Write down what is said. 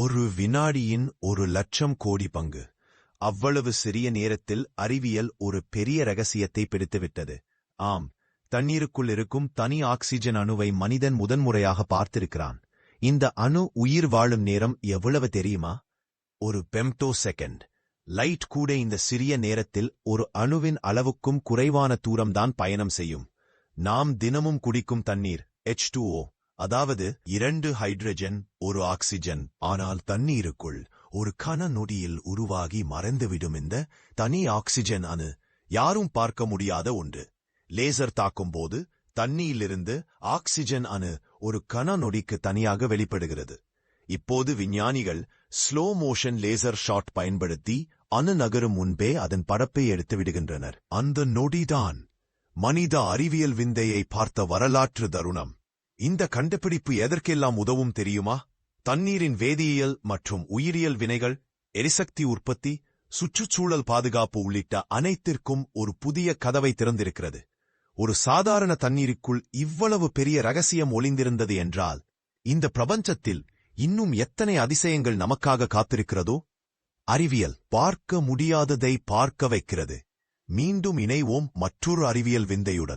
ஒரு வினாடியின் 1,00,000 கோடி பங்கு. அவ்வளவு சிறிய நேரத்தில் அறிவியல் ஒரு பெரிய ரகசியத்தை பிடித்துவிட்டது. ஆம், தண்ணீருக்குள் இருக்கும் தனி ஆக்சிஜன் அணுவை மனிதன் முதன்முறையாக பார்த்திருக்கிறான். இந்த அணு உயிர் வாழும் நேரம் எவ்வளவு தெரியுமா? ஒரு பெம்டோ செகண்ட். லைட் கூட இந்த சிறிய நேரத்தில் ஒரு அணுவின் அளவுக்கும் குறைவான தூரம்தான் பயணம் செய்யும். நாம் தினமும் குடிக்கும் தண்ணீர் H2O, அதாவது 2 ஹைட்ரஜன் 1 ஆக்சிஜன். ஆனால் தண்ணீருக்குள் ஒரு கன நொடியில் உருவாகி மறைந்துவிடும் இந்த தனி ஆக்சிஜன் அணு யாரும் பார்க்க முடியாத ஒன்று. லேசர் தாக்கும்போது தண்ணீரிலிருந்து ஆக்சிஜன் அணு ஒரு கன நொடிக்கு தனியாக வெளிப்படுகிறது. இப்போது விஞ்ஞானிகள் ஸ்லோ மோஷன் லேசர் ஷாட் பயன்படுத்தி அணு நகரும் முன்பே அதன் படப்பை எடுத்து விடுகின்றனர். அந்த நொடிதான் மனித அறிவியல் விந்தையை பார்த்த வரலாற்று தருணம். இந்த கண்டுபிடிப்பு எதற்கெல்லாம் உதவும் தெரியுமா? தண்ணீரின் வேதியியல் மற்றும் உயிரியல் வினைகள், எரிசக்தி உற்பத்தி, சுற்றுச்சூழல் பாதுகாப்பு உள்ளிட்ட அனைத்திற்கும் ஒரு புதிய கதவை திறந்திருக்கிறது. ஒரு சாதாரண தண்ணீருக்குள் இவ்வளவு பெரிய ரகசியம் ஒளிந்திருந்தது என்றால், இந்த பிரபஞ்சத்தில் இன்னும் எத்தனை அதிசயங்கள் நமக்காக காத்திருக்கிறதோ? அறிவியல் பார்க்க முடியாததை பார்க்க வைக்கிறது. மீண்டும் இணைவோம் மற்றொரு அறிவியல் விந்தையுடன்.